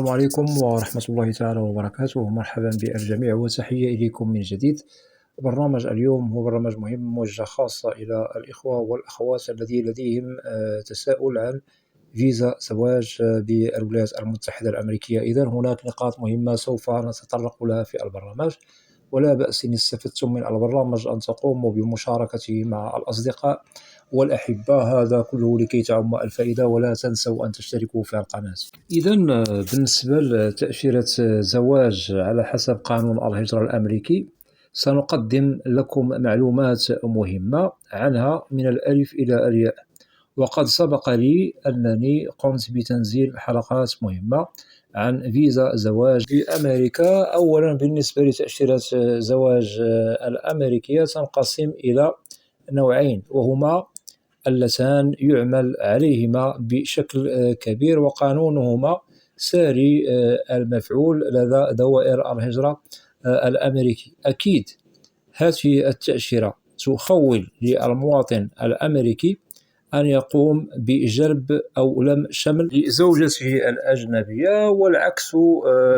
السلام عليكم ورحمة الله تعالى وبركاته. مرحبا بالجميع وتحية إليكم من جديد. برنامج اليوم هو برنامج مهم موجه خاصة إلى الإخوة والأخوات الذين لديهم تساؤل عن فيزا زواج بالولايات المتحدة الأمريكية. إذن هناك نقاط مهمة سوف نتطرق لها في البرنامج، ولا بأس إن استفدتم من البرنامج أن تقوموا بمشاركته مع الأصدقاء والأحبة، هذا كله لكي تعم الفائدة. ولا تنسوا أن تشتركوا في القناة. إذن بالنسبة لتأشيرة زواج على حسب قانون الهجرة الأمريكي، سنقدم لكم معلومات مهمة عنها من الألف إلى الياء. وقد سبق لي أنني قمت بتنزيل حلقات مهمة عن فيزا زواج في أمريكا. أولا بالنسبة لتأشيرة زواج الأمريكية تنقسم إلى نوعين، وهما اللتان يعمل عليهما بشكل كبير وقانونهما ساري المفعول لدى دوائر الهجرة الأمريكي. أكيد هذه التأشيرة تخول للمواطن الأمريكي أن يقوم بجلب أو لم شمل لزوجته الأجنبية، والعكس.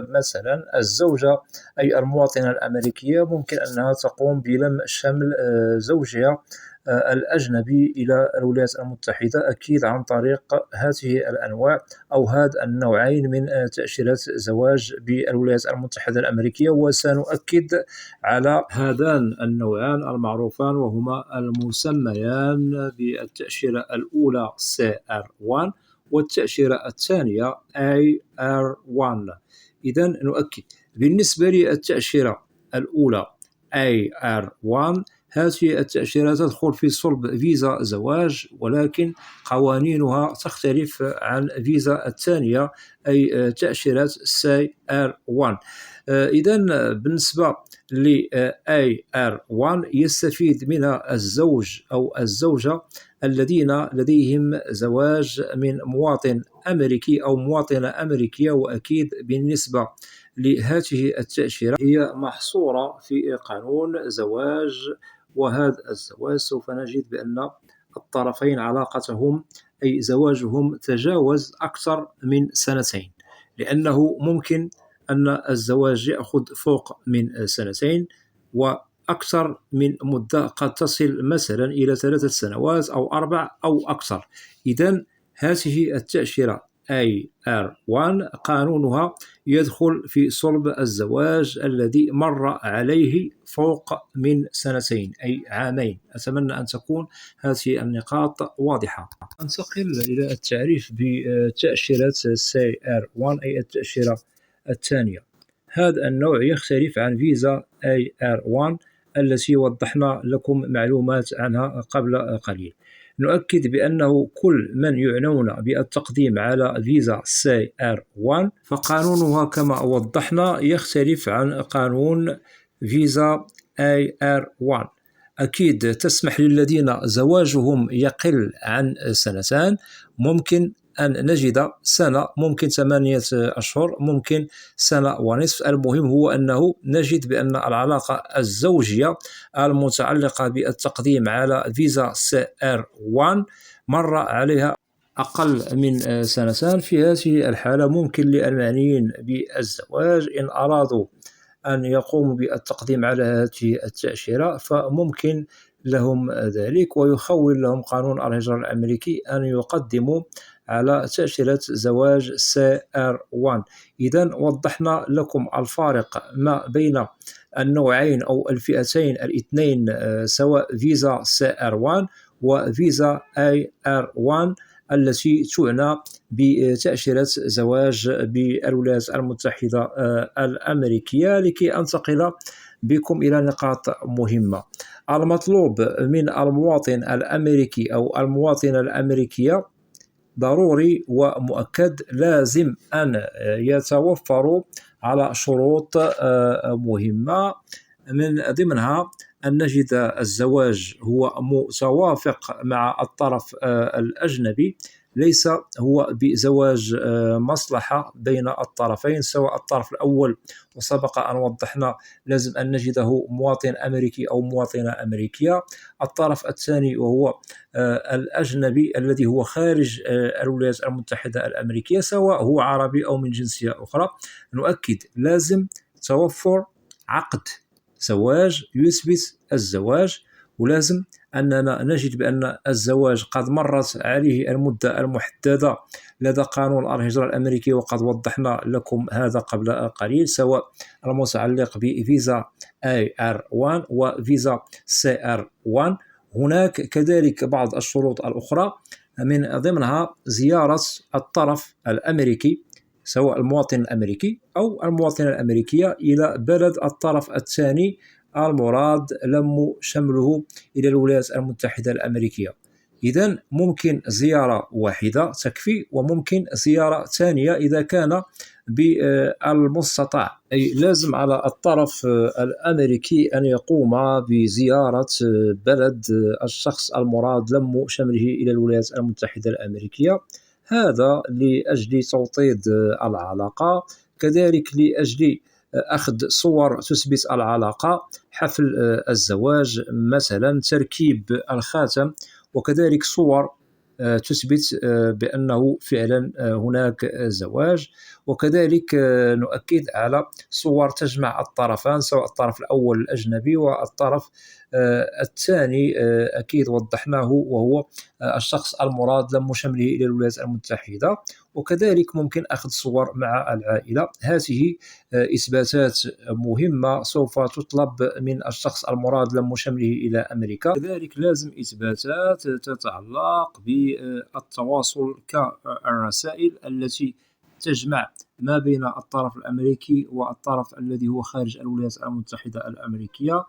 مثلا الزوجة أي المواطنة الأمريكية ممكن أنها تقوم بلم شمل زوجها الأجنبي إلى الولايات المتحدة، أكيد عن طريق هذه الأنواع أو هذا النوعين من تأشيرات زواج بالولايات المتحدة الأمريكية. وسنؤكد على هذان النوعان المعروفان، وهما المسميان بالتأشيرة الأولى CR1 والتأشيرة الثانية AR1. إذن نؤكد بالنسبة للتأشيرة الأولى AR1، هذه التأشيرة تدخل في صلب فيزا زواج، ولكن قوانينها تختلف عن فيزا الثانية أي تأشيرة CR1. إذن بالنسبة ل AR1 يستفيد منها الزوج أو الزوجة الذين لديهم زواج من مواطن أمريكي أو مواطنة أمريكية. وأكيد بالنسبة لهذه التأشيرة هي محصورة في قانون زواج، وهذا الزواج سوف نجد بأن الطرفين علاقتهم أي زواجهم تجاوز أكثر من سنتين، لأنه ممكن أن الزواج يأخذ فوق من سنتين وأكثر من مدة، قد تصل مثلا إلى 3 سنوات أو 4 أو أكثر. إذن هذه التأشيرة AR1 قانونها يدخل في صلب الزواج الذي مر عليه فوق من سنتين أي عامين. أتمنى أن تكون هذه النقاط واضحة. ننتقل إلى التعريف بتأشيرة CR1 أي التأشيرة الثانية. هذا النوع يختلف عن فيزا AR1 التي وضحنا لكم معلومات عنها قبل قليل. نؤكد بأنه كل من يعنون بالتقديم على فيزا CR1 فقانونها كما وضحنا يختلف عن قانون فيزا AR1. أكيد تسمح للذين زواجهم يقل عن سنتان، ممكن أن نجد سنة، ممكن 8 أشهر، ممكن سنة ونصف. المهم هو أنه نجد بأن العلاقة الزوجية المتعلقة بالتقديم على فيزا CR1 مر عليها أقل من سنتان. في هذه الحالة ممكن للمعنيين بالزواج إن أرادوا أن يقوموا بالتقديم على هذه التأشيرة فممكن لهم ذلك، ويخول لهم قانون الهجرة الأمريكي أن يقدموا على تأشيرة زواج CR1. إذن وضحنا لكم الفارق ما بين النوعين أو الفئتين الاثنين، سواء فيزا CR1 وفيزا AR1 التي تعنى بتأشيرة زواج بالولايات المتحدة الأمريكية. لكي أنتقل بكم إلى نقاط مهمة. المطلوب من المواطن الأمريكي أو المواطنة الأمريكية ضروري ومؤكد، لازم أن يتوفروا على شروط مهمة، من ضمنها أن نجد الزواج هو متوافق مع الطرف الأجنبي، ليس هو بزواج مصلحة بين الطرفين، سواء الطرف الأول وسبق أن وضحنا لازم أن نجده مواطن أمريكي أو مواطنة أمريكية، الطرف الثاني وهو الأجنبي الذي هو خارج الولايات المتحدة الأمريكية، سواء هو عربي أو من جنسية أخرى. نؤكد لازم توفر عقد زواج يثبت الزواج، ولازم أننا نجد بأن الزواج قد مرت عليه المدة المحددة لدى قانون الهجرة الأمريكي، وقد وضحنا لكم هذا قبل قليل، سواء المتعلق بفيزا AR1 وفيزا CR1. هناك كذلك بعض الشروط الأخرى، من ضمنها زيارة الطرف الأمريكي، سواء المواطن الأمريكي أو المواطنة الأمريكية، إلى بلد الطرف الثاني المراد لم شمله إلى الولايات المتحدة الأمريكية. إذن ممكن زيارة واحدة تكفي، وممكن زيارة ثانية إذا كان بالمستطاع. أي لازم على الطرف الأمريكي أن يقوم بزيارة بلد الشخص المراد لم شمله إلى الولايات المتحدة الأمريكية، هذا لأجل توطيد العلاقة، كذلك لأجل أخذ صور تثبت العلاقة، حفل الزواج مثلا، تركيب الخاتم، وكذلك صور تثبت بأنه فعلا هناك زواج. وكذلك نؤكد على صور تجمع الطرفان، سواء الطرف الأول الأجنبي والطرف الثاني أكيد وضحناه وهو الشخص المراد لم شمله إلى الولايات المتحدة. وكذلك ممكن أخذ صور مع العائلة. هذه إثباتات مهمة سوف تطلب من الشخص المراد لم شمله إلى أمريكا. كذلك لازم إثباتات تتعلق بالتواصل كالرسائل التي تجمع ما بين الطرف الأمريكي والطرف الذي هو خارج الولايات المتحدة الأمريكية.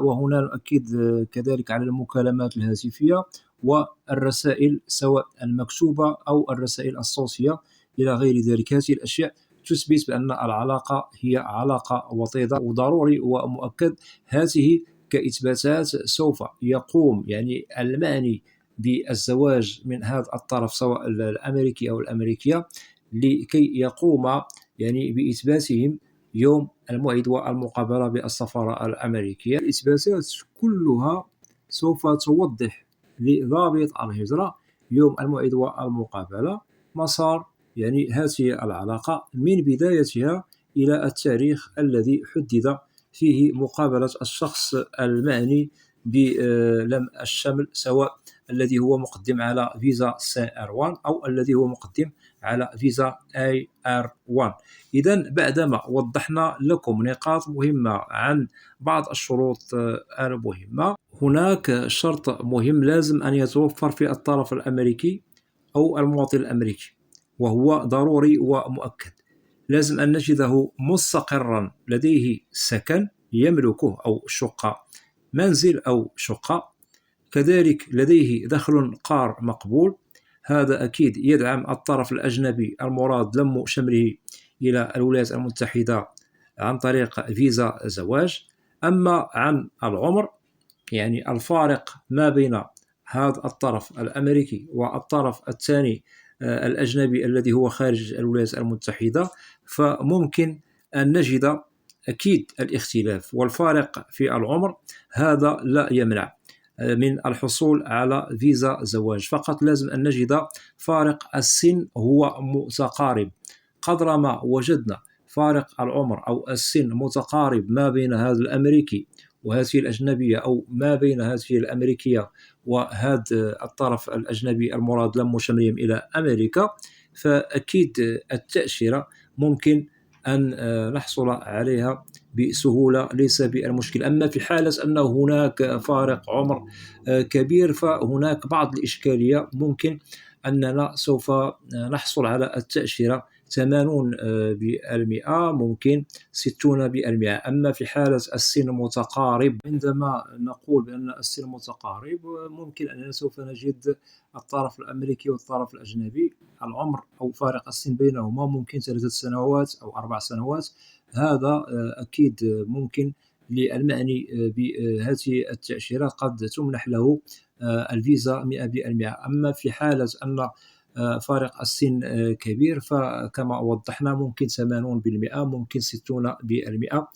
وهنا نؤكد كذلك على المكالمات الهاتفية والرسائل سواء المكتوبة أو الرسائل الصوتية إلى غير ذلك. هذه الأشياء تثبت بأن العلاقة هي علاقة وطيدة، وضروري ومؤكد هذه كإثباتات سوف يقوم يعني المعني بالزواج من هذا الطرف سواء الأمريكي أو الأمريكية لكي يقوم يعني بإثباتهم يوم الموعد والمقابلة بالسفارة الأمريكية. الإثباتات كلها سوف توضح لضابط الهجرة يوم الموعد والمقابلة مسار يعني هذه العلاقة من بدايتها إلى التاريخ الذي حدد فيه مقابلة الشخص المعني بلم الشمل، سواء الذي هو مقدم على فيزا CR1 أو الذي هو مقدم على فيزا AR1. إذن بعدما وضحنا لكم نقاط مهمة عن بعض الشروط المهمة، هناك شرط مهم لازم أن يتوفر في الطرف الأمريكي أو المواطن الأمريكي، وهو ضروري ومؤكد. لازم أن نجده مستقرا، لديه سكن يملكه أو شقة، منزل أو شقة، كذلك لديه دخل قار مقبول. هذا أكيد يدعم الطرف الأجنبي المراد لم شمله إلى الولايات المتحدة عن طريق فيزا زواج. أما عن العمر، يعني الفارق ما بين هذا الطرف الأمريكي والطرف الثاني الأجنبي الذي هو خارج الولايات المتحدة، فممكن أن نجد أكيد الاختلاف والفارق في العمر، هذا لا يمنع من الحصول على فيزا زواج، فقط لازم أن نجد فارق السن هو متقارب. قدر ما وجدنا فارق العمر أو السن متقارب ما بين هذا الأمريكي وهذه الأجنبية، أو ما بين هذه الأمريكية وهذا الطرف الأجنبي المراد لم شملهم إلى أمريكا، فأكيد التأشيرة ممكن أن نحصل عليها بسهولة، ليس بالمشكل. أما في حالة أن هناك فارق عمر كبير، فهناك بعض الإشكالية، ممكن أننا سوف نحصل على التأشيرة 80%، ممكن 60%. أما في حالة السن متقارب، عندما نقول بأن السن متقارب، ممكن أننا سوف نجد الطرف الأمريكي والطرف الأجنبي العمر أو فارق السن بينهما ممكن 3 سنوات أو 4 سنوات. هذا أكيد ممكن للمعني بهذه التأشيرة قد تمنح له الفيزا 100%. أما في حالة أن فارق السن كبير، فكما وضحنا ممكن 80%، ممكن 60%،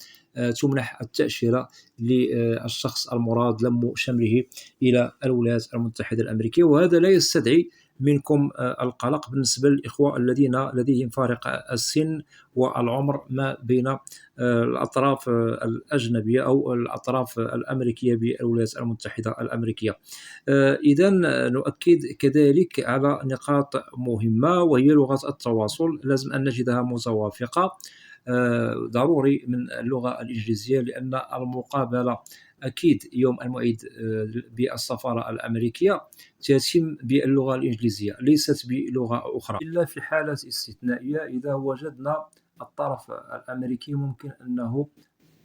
تمنح التأشيرة للشخص المراد لم شمله إلى الولايات المتحدة الأمريكية. وهذا لا يستدعي منكم القلق بالنسبة للإخوة الذين لديهم فارق السن والعمر ما بين الأطراف الأجنبية أو الأطراف الأمريكية بالولايات المتحدة الأمريكية. إذا نؤكد كذلك على نقاط مهمة، وهي لغة التواصل لازم أن نجدها متوافقة. ضروري من اللغة الإنجليزية، لأن المقابلة أكيد يوم الموعد بالسفارة الأمريكية تتم باللغة الإنجليزية ليست بلغة أخرى، إلا في حالات استثنائية إذا وجدنا الطرف الأمريكي ممكن أنه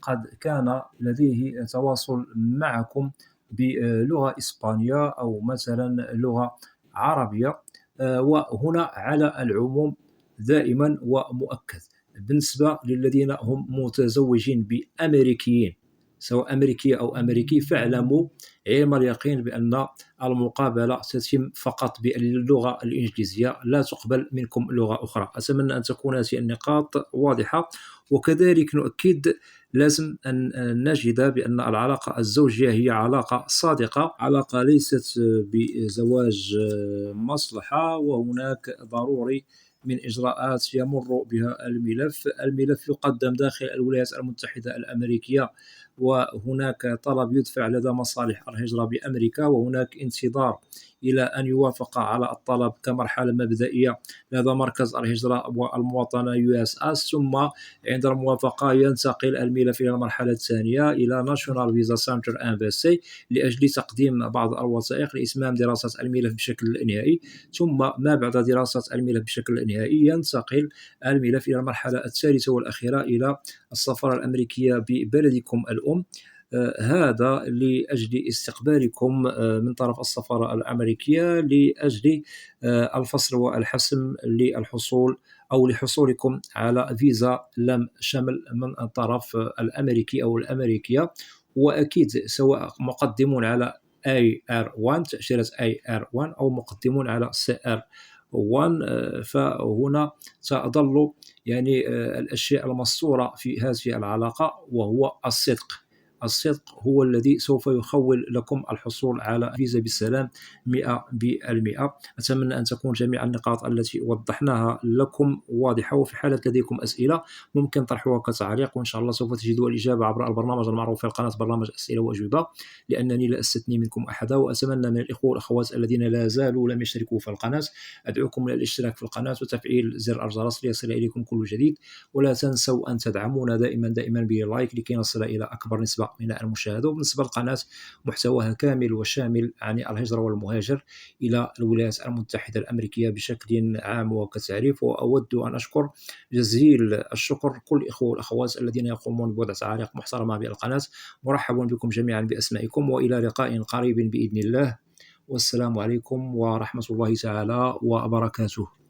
قد كان لديه تواصل معكم بلغة إسبانية أو مثلا لغة عربية. وهنا على العموم دائما ومؤكد بالنسبة للذين هم متزوجين بأمريكيين، سواء أمريكية أو أمريكي، فاعلموا علم اليقين بأن المقابلة تتم فقط باللغة الإنجليزية، لا تقبل منكم لغة أخرى. أتمنى أن تكون هذه النقاط واضحة. وكذلك نؤكد لازم أن نجد بأن العلاقة الزوجية هي علاقة صادقة، علاقة ليست بزواج مصلحة، وهناك ضروري من إجراءات يمر بها الملف يقدم داخل الولايات المتحدة الأمريكية، وهناك طلب يدفع لدى مصالح الهجرة بأمريكا، وهناك انتظار إلى أن يوافق على الطلب كمرحلة مبدئية لدى مركز الهجرة والمواطنة USS، ثم عند الموافقة ينتقل الملف إلى المرحلة الثانية إلى National Visa Center Embassy لأجل تقديم بعض الوثائق لإتمام دراسة الملف بشكل نهائي. ثم ما بعد دراسة الملف بشكل نهائي ينتقل الملف إلى المرحلة الثالثة والأخيرة إلى السفارة الأمريكية ببلدكم الأم. هذا لأجل استقبالكم من طرف السفارة الأمريكية لأجل الفصل والحسم للحصول أو لحصولكم على فيزا لم شمل من الطرف الأمريكي أو الأمريكية. وأكيد سواء مقدمون على AR1 تأشيرة AR1 أو مقدمون على CR1، فهنا تظل يعني الأشياء المسطورة في هذه العلاقة وهو الصدق. الصدق هو الذي سوف يخول لكم الحصول على فيزا بسلام 100%. أتمنى أن تكون جميع النقاط التي وضحناها لكم واضحة، وفي حالة لديكم أسئلة ممكن طرحها كتعليق، وإن شاء الله سوف تجدوا الإجابة عبر البرنامج المعروف في القناة، برنامج أسئلة وأجوبة، لأنني لا أستثني منكم أحدا. وأتمنى من الإخوة والأخوات الذين لا زالوا لم يشتركوا في القناة أدعوكم إلى الاشتراك في القناة وتفعيل زر الجرس ليصل إليكم كل جديد. ولا تنسوا أن تدعمونا دائما باللايك لكي نصل إلى أكبر نسبة من المشاهدة. وبالنسبة للقناة محتواها كامل وشامل عن الهجرة والمهاجر إلى الولايات المتحدة الأمريكية بشكل عام وكتعريف. وأود أن أشكر جزيل الشكر كل الإخوة والأخوات الذين يقومون بوضع تعاليق محترمة بالقناة. مرحبا بكم جميعا بأسمائكم، وإلى لقاء قريب بإذن الله، والسلام عليكم ورحمة الله تعالى وبركاته.